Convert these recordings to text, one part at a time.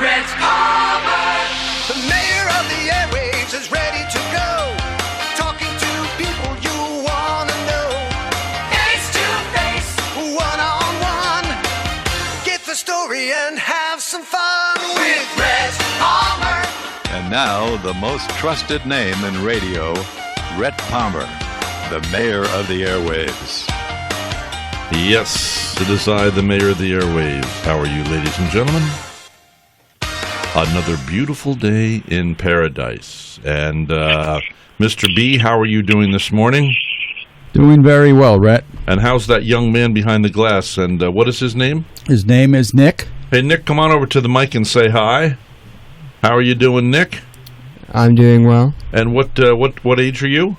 Rhett Palmer. The mayor of the airwaves is ready to go. Talking to people you want to know. Face to face, one on one. Get the story and have some fun with Rhett Palmer. And now, the most trusted name in radio, Rhett Palmer, the mayor of the airwaves. Yes, it is I, the mayor of the airwaves. How are you, ladies and gentlemen? Another beautiful day in paradise. And Mr. B, how are you doing this morning? Doing very well, Rhett. And how's that young man behind the glass? And what is his name? His name is Nick. Hey, Nick, come on over to the mic and say hi. How are you doing, Nick? I'm doing well. And what age are you?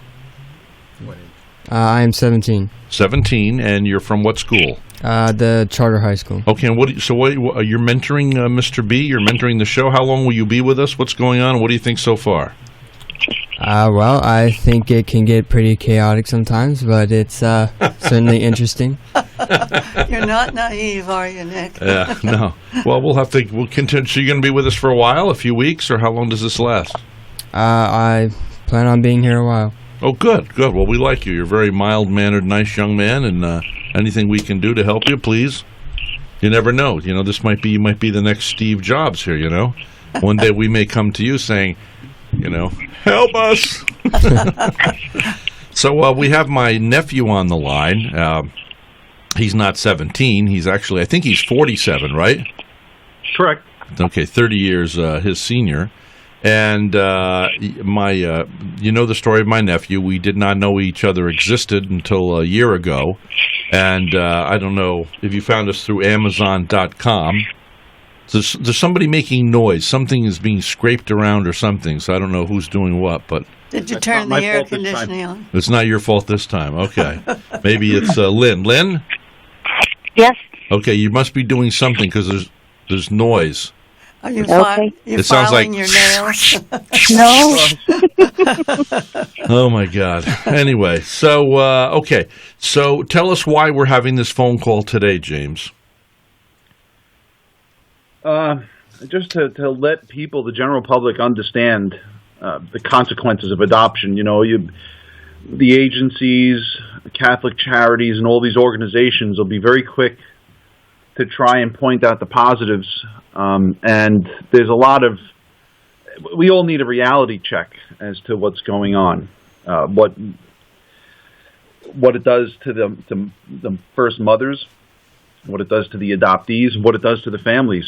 I am 17. 17, and you're from what school? The charter high school. Okay, and you're mentoring Mr. B? You're mentoring the show. How long will you be with us? What's going on? What do you think so far? Well, I think it can get pretty chaotic sometimes, but it's certainly interesting. You're not naive, are you, Nick? Yeah, no. Well, we'll continue. So you're going to be with us for a while, a few weeks, or how long does this last? I plan on being here a while. Oh, good. Well, we like you. You're a very mild-mannered, nice young man, and anything we can do to help you, please. You never know. You might be the next Steve Jobs here, One day we may come to you saying, help us. So we have my nephew on the line. He's not 17. He's actually, I think he's 47, right? Correct. Okay, 30 years his senior. And you know the story of my nephew. We did not know each other existed until a year ago. And I don't know if you found us through Amazon.com. There's somebody making noise. Something is being scraped around or something. So I don't know who's doing what. But did you turn the air conditioning on? It's not your fault this time. Okay. Maybe it's Lynn. Lynn? Yes. Okay, you must be doing something because there's noise. Are you it sounds like your nails? No. Oh, my God. Anyway, so, okay. So tell us why we're having this phone call today, James. Just to let people, the general public, understand the consequences of adoption. The agencies, Catholic charities, and all these organizations will be very quick to try and point out the positives. And there's a lot of, we all need a reality check as to what's going on, what it does to the first mothers, what it does to the adoptees, and what it does to the families.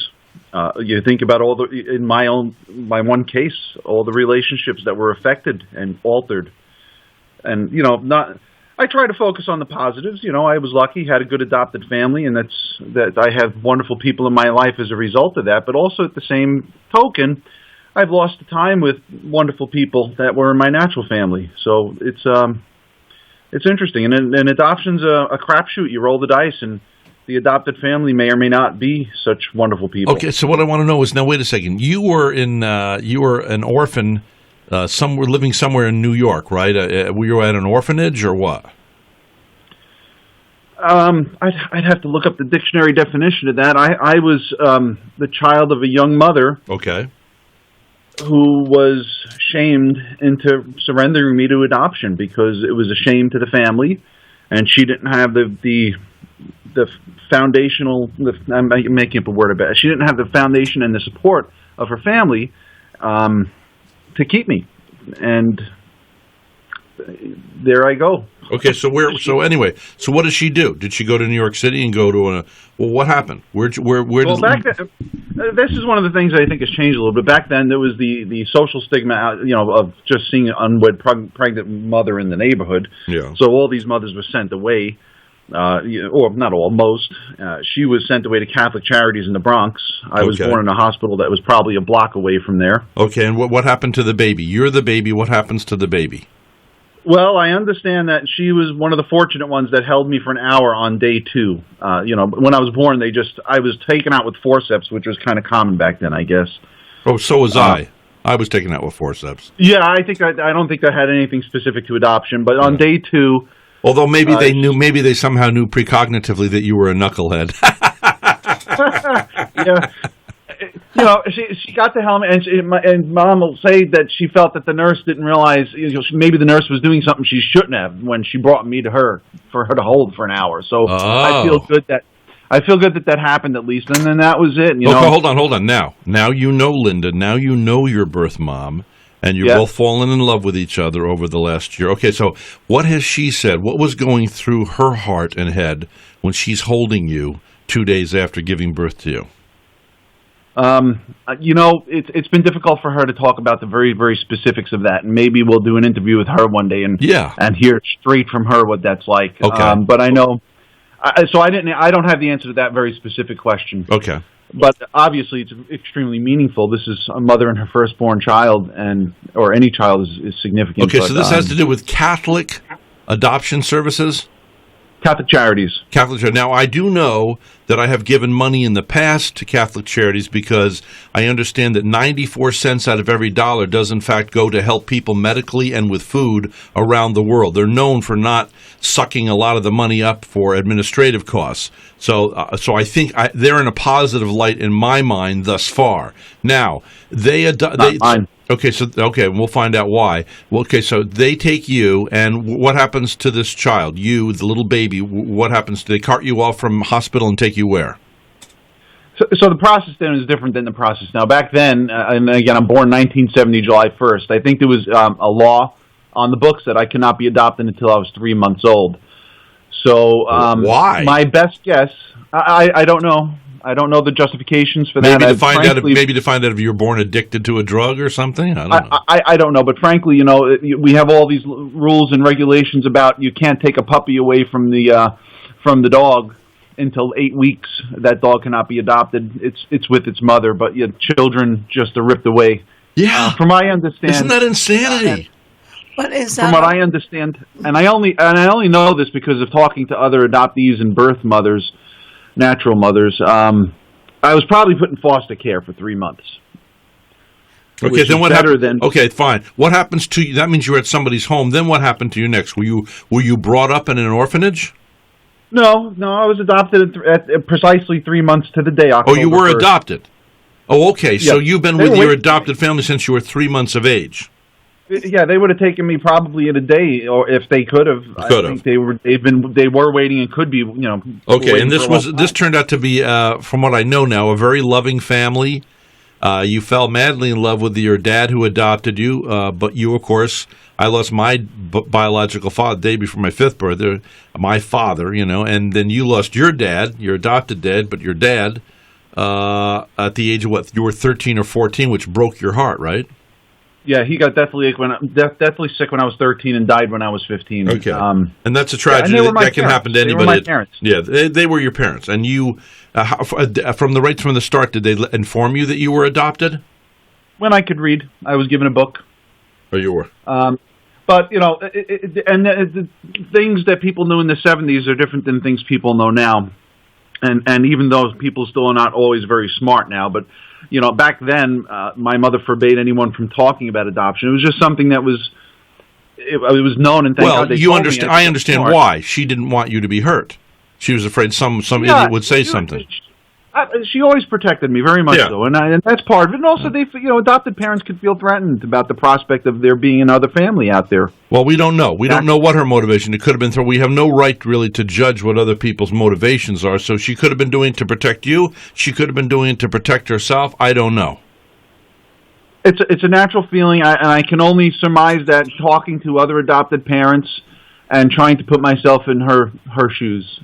You think about in my one case, all the relationships that were affected and altered, and I try to focus on the positives. I was lucky, had a good adopted family, and that I have wonderful people in my life as a result of that. But also at the same token, I've lost time with wonderful people that were in my natural family. So it's interesting, and adoption's a crapshoot. You roll the dice, and the adopted family may or may not be such wonderful people. Okay, so what I want to know is, now wait a second. You were an orphan. Living somewhere in New York, right? Were you at an orphanage or what? I'd have to look up the dictionary definition of that. I was the child of a young mother. Okay. Who was shamed into surrendering me to adoption because it was a shame to the family, and she didn't have the foundational. I'm making up a word about it. She didn't have the foundation and the support of her family. To keep me, and there I go. Okay, so anyway, so what does she do? Did she go to New York City and go to what happened? Where back then, this is one of the things I think has changed a little bit. Back then, there was the social stigma, of just seeing an unwed pregnant mother in the neighborhood. Yeah. So all these mothers were sent away. Or not all, most. She was sent away to Catholic charities in the Bronx. I was born in a hospital that was probably a block away from there. Okay, and what happened to the baby? You're the baby. What happens to the baby? Well, I understand that she was one of the fortunate ones that held me for an hour on day 2. When I was born, I was taken out with forceps, which was kind of common back then, I guess. Oh, so was I. I was taken out with forceps. Yeah, I don't think that had anything specific to adoption, but on day 2. Although maybe they somehow knew precognitively that you were a knucklehead. Yeah. she got the helmet, and Mom will say that she felt that the nurse didn't realize, maybe the nurse was doing something she shouldn't have when she brought me to her for her to hold for an hour. So I feel good that happened at least, and then that was it. Hold on. Now you know Linda. Now you know your birth mom, and you're both fallen in love with each other over the last year. Okay, so what has she said? What was going through her heart and head when she's holding you 2 days after giving birth to you? It's been difficult for her to talk about the very, very specifics of that, and maybe we'll do an interview with her one day and hear straight from her what that's like. Okay. But I know, I don't have the answer to that very specific question. Okay. But obviously, it's extremely meaningful. This is a mother and her firstborn child, or any child is significant. Okay, so this has to do with Catholic adoption services? Catholic Charities. Now, I do know that I have given money in the past to Catholic Charities because I understand that 94 cents out of every dollar does, in fact, go to help people medically and with food around the world. They're known for not sucking a lot of the money up for administrative costs. So I think they're in a positive light in my mind thus far. Now, mine. Okay, we'll find out why. Well, okay, so they take you, and what happens to this child? You, the little baby, what happens? Do they cart you off from hospital and take you where? So the process then is different than the process now. Back then, and again, I'm born 1970, July 1st. I think there was a law on the books that I could not be adopted until I was 3 months old. So why? My best guess, I don't know. I don't know the justifications for that. Maybe to find out if you were born addicted to a drug or something. I don't know. I don't know, but frankly, we have all these rules and regulations about you can't take a puppy away from the dog until 8 weeks. That dog cannot be adopted. It's with its mother, but children just are ripped away. Yeah, from what I understand, isn't that insanity? What is that? From what I understand, and I only know this because of talking to other adoptees and birth mothers. Natural mothers. I was probably put in foster care for 3 months. Okay, then what happened? Okay, fine. What happens to you? That means you were at somebody's home. Then what happened to you next? Were you brought up in an orphanage? No. I was adopted at precisely 3 months to the day. October you were 1st. Adopted. Oh, okay. Yeah. So you've been with your adopted family since you were 3 months of age. Yeah, they would have taken me probably in a day, or if they could have. I think they were waiting and could be, Okay, and this turned out to be, from what I know now, a very loving family. You fell madly in love with your dad who adopted you, but you, of course, I lost my biological father the day before my 5th birthday, my father, and then you lost your dad, your adopted dad, but your dad at the age of what? You were 13 or 14, which broke your heart, right? Yeah, he got deathly sick when I was 13 and died when I was 15. Okay, and that's a tragedy that can happen to anybody. They were my parents. Yeah, they were your parents. And you, from the start, did they inform you that you were adopted? When I could read, I was given a book. Oh, you were. But the things that people knew in the 70s are different than things people know now. And even though people still are not always very smart now, but back then, my mother forbade anyone from talking about adoption. It was just something that was known, and thank God they told me. I understand why. She didn't want you to be hurt. She was afraid some idiot would say something. She always protected me very much so, and that's part of it. And also, adopted parents could feel threatened about the prospect of there being another family out there. Well, we don't know. We don't know what her motivation. It could have been we have no right really to judge what other people's motivations are. So she could have been doing it to protect you. She could have been doing it to protect herself. I don't know. It's a natural feeling, and I can only surmise that talking to other adopted parents and trying to put myself in her shoes.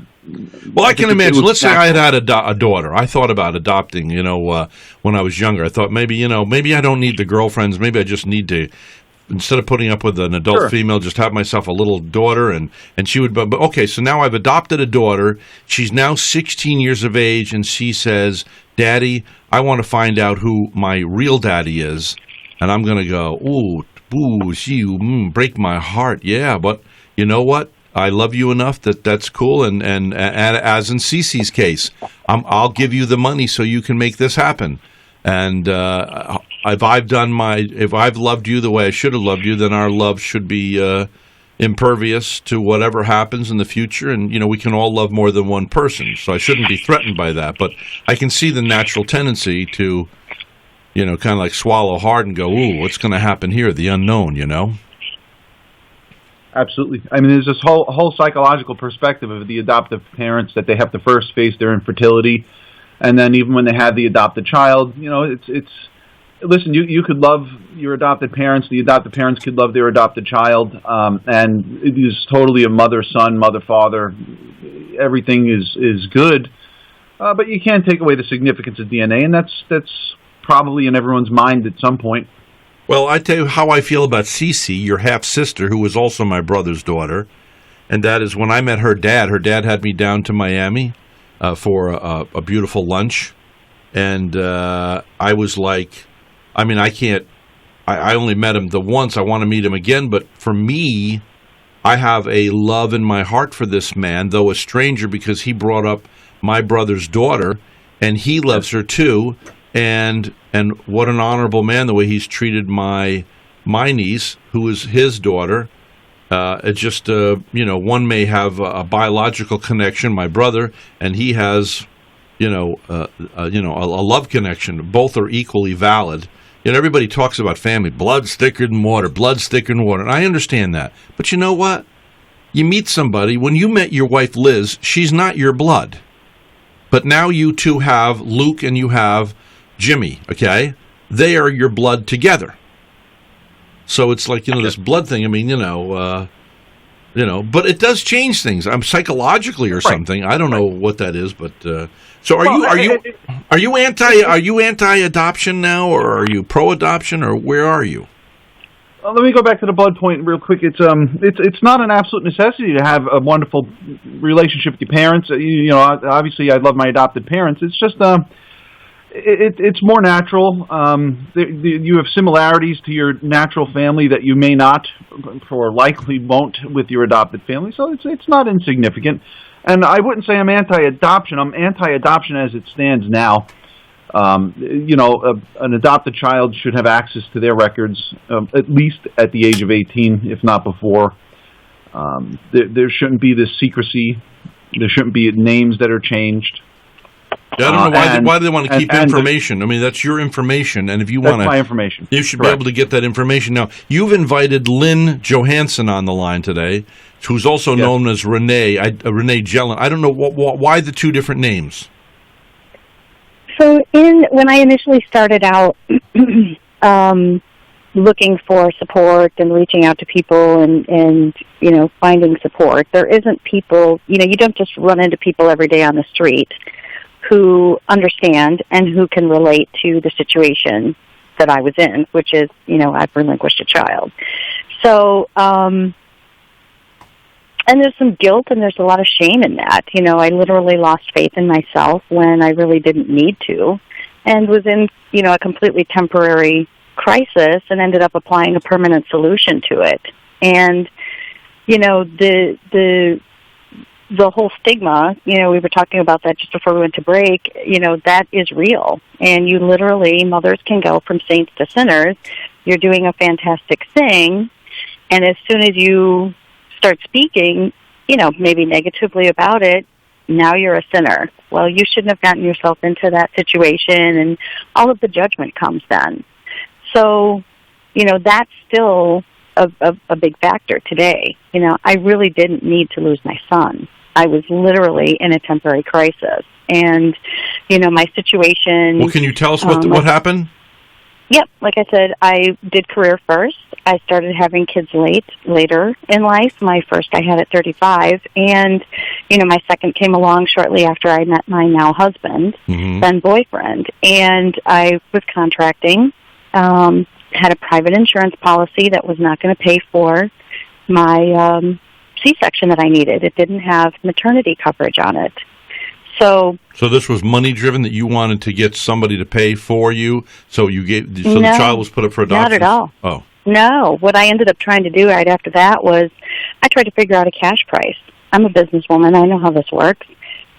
Well, I can imagine. Let's say I had a daughter. I thought about adopting, when I was younger. I thought maybe I don't need the girlfriends. Maybe I just need to, instead of putting up with an adult female, just have myself a little daughter. And she would, but okay, so now I've adopted a daughter. She's now 16 years of age, and she says, Daddy, I want to find out who my real daddy is. And I'm going to go, break my heart. Yeah, but you know what? I love you enough that's cool, and as in Cece's case, I'll give you the money so you can make this happen. And if I've loved you the way I should have loved you, then our love should be impervious to whatever happens in the future. And we can all love more than one person, so I shouldn't be threatened by that. But I can see the natural tendency to kind of like swallow hard and go, ooh, what's going to happen here? The unknown, Absolutely. I mean, there's this whole psychological perspective of the adoptive parents that they have to first face their infertility, and then even when they have the adopted child, it's listen. You could love your adopted parents. The adopted parents could love their adopted child, and it is totally a mother-son, mother-father. Everything is good, but you can't take away the significance of DNA, and that's probably in everyone's mind at some point. Well, I tell you how I feel about Cece, your half-sister, who was also my brother's daughter, and that is when I met her dad had me down to Miami for a beautiful lunch, and I was like, I mean, I only met him the once, I want to meet him again, but for me, I have a love in my heart for this man, though a stranger, because he brought up my brother's daughter, and he loves her too, and what an honorable man, the way he's treated my niece, who is his daughter. It just, one may have a biological connection, my brother, and he has, a love connection. Both are equally valid. Everybody talks about family, blood's thicker than water, and I understand that. But you know what? You meet somebody, when you met your wife, Liz, she's not your blood. But now you two have Luke and you have Jimmy, okay? They are your blood together. So it's like, this blood thing, I mean, but it does change things. I'm psychologically or something. I don't know what that is, but so are you anti-adoption now, or are you pro-adoption, or where are you? Let me go back to the blood point real quick. It's not an absolute necessity to have a wonderful relationship with your parents. Obviously I love my adopted parents. It's just it's more natural. You have similarities to your natural family that you may not, or likely won't, with your adopted family. So it's not insignificant. And I wouldn't say I'm anti-adoption. I'm anti-adoption as it stands now. An adopted child should have access to their records at least at the age of 18, if not before. There shouldn't be this secrecy. There shouldn't be names that are changed. Yeah, I don't know why do they want to keep information. I mean, that's your information, and if you want to, that's my information. You should be able to get that information. Now, you've invited Lynn Johansson on the line today, who's also known as Renee. Renee Jelen. I don't know why the two different names. So, when I initially started out looking for support and reaching out to people and finding support, there isn't people. You don't just run into people every day on the street who understand and who can relate to the situation that I was in, which is, I've relinquished a child. So, and there's some guilt and there's a lot of shame in that. I literally lost faith in myself when I really didn't need to, and was in, a completely temporary crisis and ended up applying a permanent solution to it. And, the whole stigma, we were talking about that just before we went to break, that is real. And you literally, mothers can go from saints to sinners. You're doing a fantastic thing, and as soon as you start speaking, maybe negatively about it, now you're a sinner. Well, you shouldn't have gotten yourself into that situation, and all of the judgment comes then. So, that's still a big factor today. I really didn't need to lose my son. I was literally in a temporary crisis. And, my situation... Well, can you tell us what happened? Yep. Like I said, I did career first. I started having kids later in life. My first I had at 35. And, my second came along shortly after I met my now husband, then boyfriend. And I was contracting, had a private insurance policy that was not going to pay for my C-section that I needed. It didn't have maternity coverage on it. So this was money driven, that you wanted to get somebody to pay for you, so the child was put up for adoption? Not at all. Oh. No. What I ended up trying to do right after that was I tried to figure out a cash price. I'm a businesswoman. I know how this works.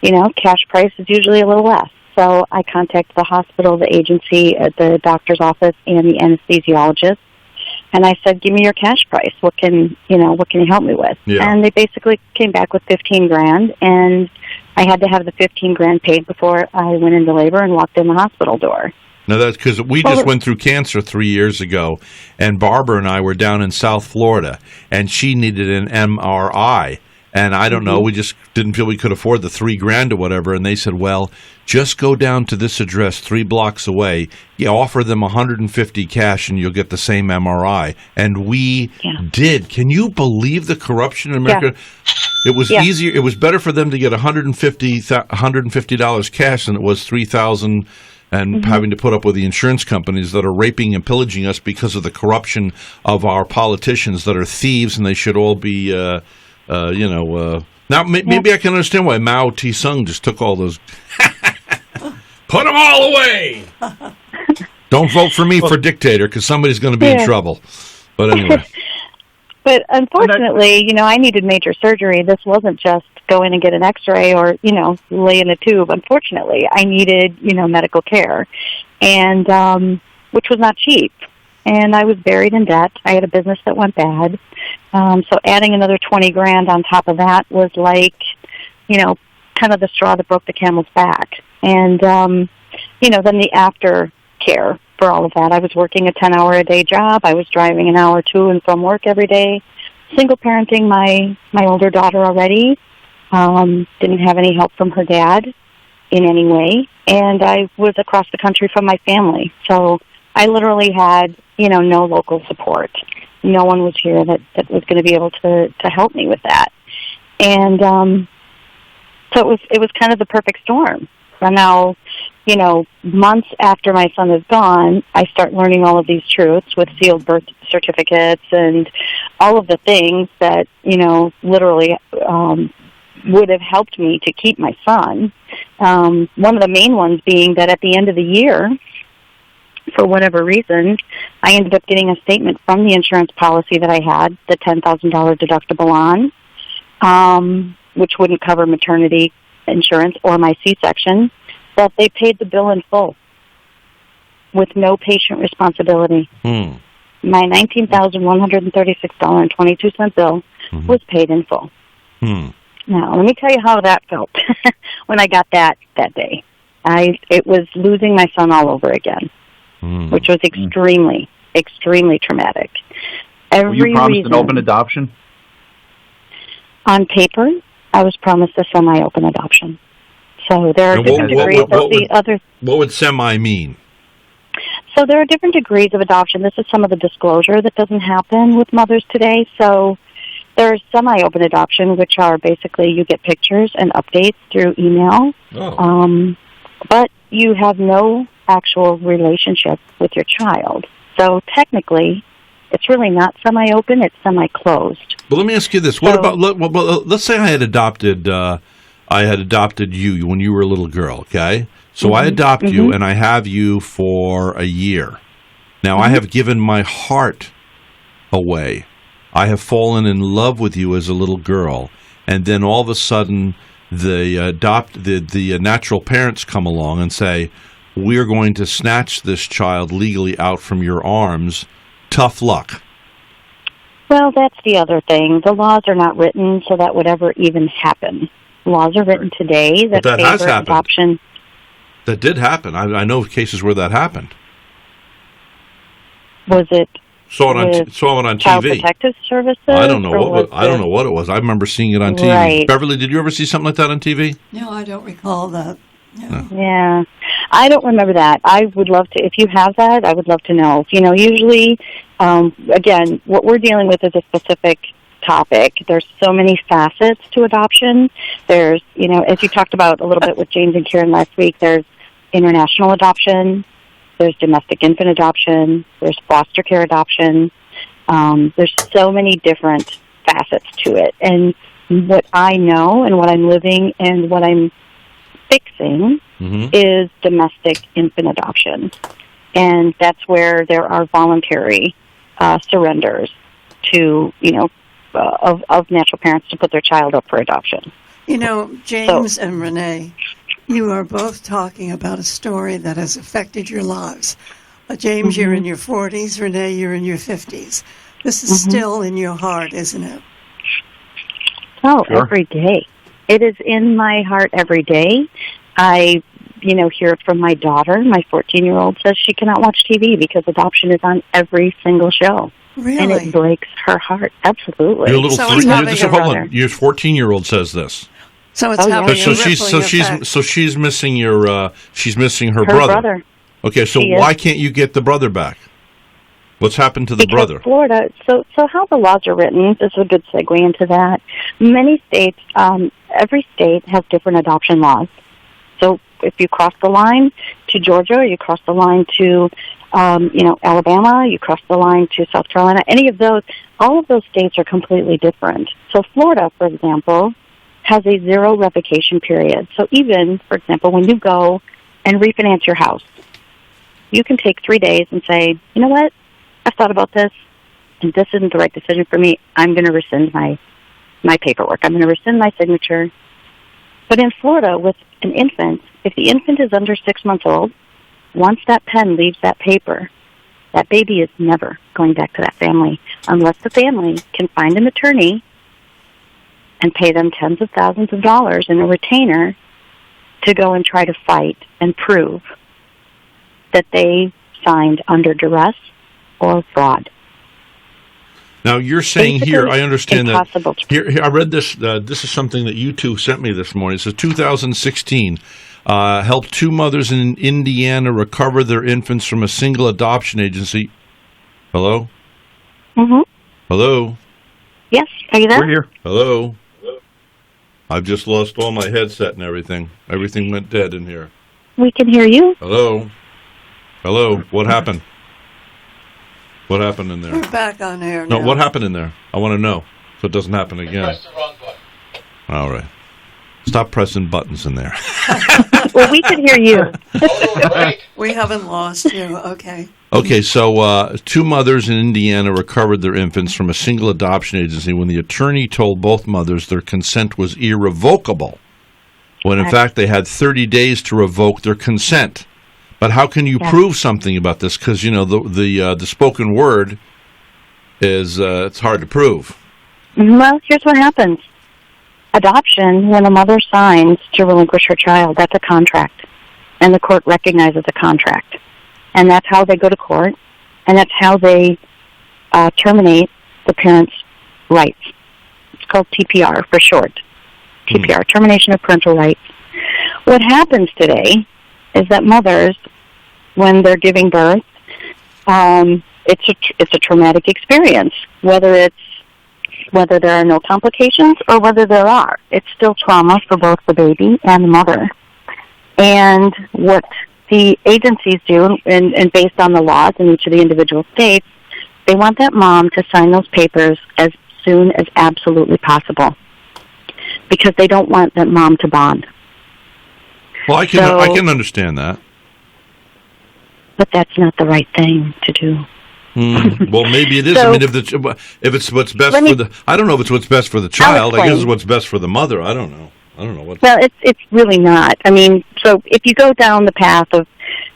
Cash price is usually a little less. So I contacted the hospital, the agency, the doctor's office, and the anesthesiologist. And I said, give me your cash price. What can you help me with? Yeah. And they basically came back with $15,000, and I had to have the $15,000 paid before I went into labor and walked in the hospital door. No, that's because we just went through cancer 3 years ago, and Barbara and I were down in South Florida, and she needed an MRI. And I don't know, we just didn't feel we could afford the $3,000 or whatever. And they said, well, just go down to this address 3 blocks away. You offer them $150 cash and you'll get the same MRI. And we did. Can you believe the corruption in America? Yeah. It was easier. It was better for them to get $150 cash than it was $3,000 and having to put up with the insurance companies that are raping and pillaging us because of the corruption of our politicians that are thieves, and they should all be... now maybe I can understand why Mao Tse-tung just took all those. Put them all away. Don't vote for me for dictator because somebody's going to be in trouble. But anyway. But unfortunately, I needed major surgery. This wasn't just go in and get an X-ray or, lay in a tube. Unfortunately, I needed, medical care, and which was not cheap. And I was buried in debt. I had a business that went bad. So adding another $20,000 on top of that was like, kind of the straw that broke the camel's back. And, then the aftercare for all of that. I was working a 10-hour-a-day job. I was driving an hour to and from work every day. Single parenting my older daughter already. Didn't have any help from her dad in any way. And I was across the country from my family. So I literally had, no local support. No one was here that was going to be able to help me with that. And so it was kind of the perfect storm. And now, months after my son is gone, I start learning all of these truths with sealed birth certificates and all of the things that, literally would have helped me to keep my son. One of the main ones being that at the end of the year, for whatever reason, I ended up getting a statement from the insurance policy that I had, the $10,000 deductible on, which wouldn't cover maternity insurance or my C-section, that they paid the bill in full with no patient responsibility. My $19,136.22 bill was paid in full. Now, let me tell you how that felt when I got that day. It was losing my son all over again. Which was extremely, extremely traumatic. Were you promised an open adoption? On paper, I was promised a semi-open adoption. So there are different degrees of the other... What would semi mean? So there are different degrees of adoption. This is some of the disclosure that doesn't happen with mothers today. So there's semi-open adoption, which are basically you get pictures and updates through email. But you have no actual relationship with your child. So technically, it's really not semi-open, it's semi-closed. But let me ask you this. What about, let's say I had adopted you when you were a little girl, okay? So I adopt you, and I have you for a year. Now, I have given my heart away. I have fallen in love with you as a little girl. And then all of a sudden, the natural parents come along and say, we're going to snatch this child legally out from your arms. Tough luck. Well, that's the other thing. The laws are not written so that would ever even happen. Laws are written today that has favor happened. adoption. That did happen. I know of cases where that happened. Was it? Saw it on Child TV. Protective Services? I don't know what it was. I remember seeing it on TV. Right. Beverly, did you ever see something like that on TV? No, I don't recall that. Yeah, I don't remember that. I would love to, if you have that, I would love to know. Usually, again, what we're dealing with is a specific topic. There's so many facets to adoption. There's, as you talked about a little bit with James and Kieran last week, there's international adoption, there's domestic infant adoption, there's foster care adoption. There's so many different facets to it. And what I know and what I'm living and what I'm fixing is domestic infant adoption. And that's where there are voluntary surrenders to, of natural parents to put their child up for adoption. James and Renee, you are both talking about a story that has affected your lives. James, you're in your 40s. Renee, you're in your 50s. This is still in your heart, isn't it? Oh, sure. Every day. It is in my heart every day. I hear it from my daughter. My 14-year-old says she cannot watch TV because adoption is on every single show. Really? And it breaks her heart. Absolutely. Your little So three, it's having hold on. Your 14-year-old says this. So it's Oh, yeah. having a So rippling effect. she's missing she's missing her brother. Okay, so She is. why can't you get the brother back? What's happened to the Because brother? Florida, so how the laws are written, this is a good segue into that. Many states, every state has different adoption laws. So if you cross the line to Georgia, or you cross the line to, Alabama, you cross the line to South Carolina, any of those, all of those states are completely different. So Florida, for example, has a 0 revocation period. So even, for example, when you go and refinance your house, you can take 3 days and say, you know what, I've thought about this, and this isn't the right decision for me. I'm going to rescind my paperwork. I'm going to rescind my signature. But in Florida, with an infant, if the infant is under 6 months old, once that pen leaves that paper, that baby is never going back to that family unless the family can find an attorney and pay them tens of thousands of dollars in a retainer to go and try to fight and prove that they signed under duress or fraud. Now you're saying Basically, here, I understand that. impossible to- Here, I read this. This is something that you two sent me this morning. It says 2016 helped 2 mothers in Indiana recover their infants from a single adoption agency. Hello? Mm-hmm. Hello? Yes, are you there? We're here. Hello? I've just lost all my headset and everything. Everything went dead in here. We can hear you. Hello? Hello? What happened? What happened in there? We're back on air No, now. what happened in there? I want to know so it doesn't happen again. All right. Stop pressing buttons in there. Well, we can hear you. We haven't lost you. Okay. Okay, so 2 mothers in Indiana recovered their infants from a single adoption agency when the attorney told both mothers their consent was irrevocable, when in fact they had 30 days to revoke their consent. But how can you prove something about this? Because, the spoken word is it's hard to prove. Well, here's what happens. Adoption, when a mother signs to relinquish her child, that's a contract. And the court recognizes a contract. And that's how they go to court. And that's how they terminate the parent's rights. It's called TPR for short. TPR, termination of parental rights. What happens today is that mothers, when they're giving birth, it's a traumatic experience, whether there are no complications or whether there are. It's still trauma for both the baby and the mother. And what the agencies do, and based on the laws in each of the individual states, they want that mom to sign those papers as soon as absolutely possible because they don't want that mom to bond. Well, I can understand that. But that's not the right thing to do. Well, maybe it is. So, I mean, if it's what's best for the, I don't know if it's what's best for the child. I guess it's what's best for the mother. I don't know. What. Well, it's really not. I mean, so if you go down the path of,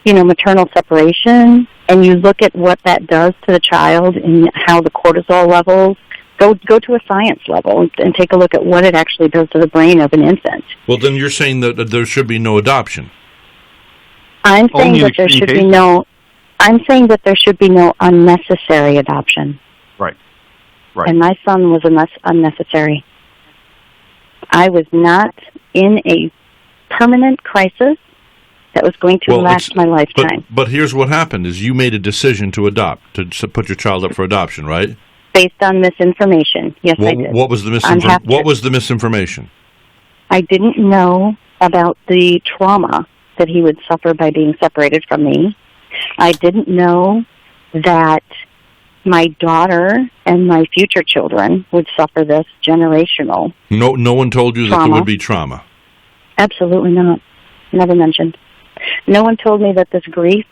maternal separation, and you look at what that does to the child and how the cortisol levels, go to a science level and take a look at what it actually does to the brain of an infant. Well, then you're saying that there should be no adoption. I'm saying Only in that there extreme should be cases. no. I'm saying that there should be no unnecessary adoption. Right. And my son was unnecessary. I was not in a permanent crisis that was going to last my lifetime. But here's what happened: is you made a decision to adopt, to put your child up for adoption, right? Based on misinformation. Yes, I did. What was the misinformation? I didn't know about the trauma that he would suffer by being separated from me. I didn't know that my daughter and my future children would suffer this generational. No one told you that there would be trauma. Absolutely not. Never mentioned. No one told me that this grief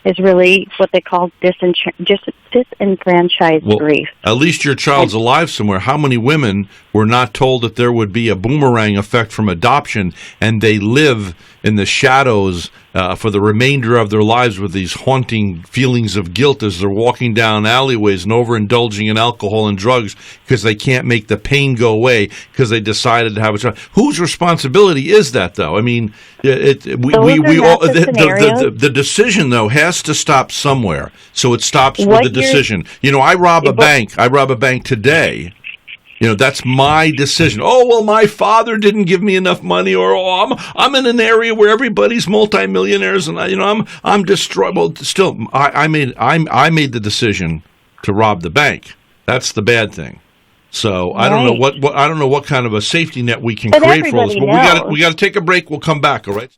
is really what they call disenfranchised grief. At least your child's alive somewhere. How many women were not told that there would be a boomerang effect from adoption, and they live in the shadows for the remainder of their lives with these haunting feelings of guilt as they're walking down alleyways and overindulging in alcohol and drugs because they can't make the pain go away because they decided to have a child. Whose responsibility is that, though? I mean, the decision, though, has to stop somewhere. So it stops with the decision. I rob a bank. I rob a bank today. That's my decision. Oh, well, my father didn't give me enough money, or I'm in an area where everybody's multimillionaires, and I'm destroyed. Well, still, I made the decision to rob the bank. That's the bad thing. So I don't know what kind of a safety net we can create for all this. But we got to take a break. We'll come back. All right.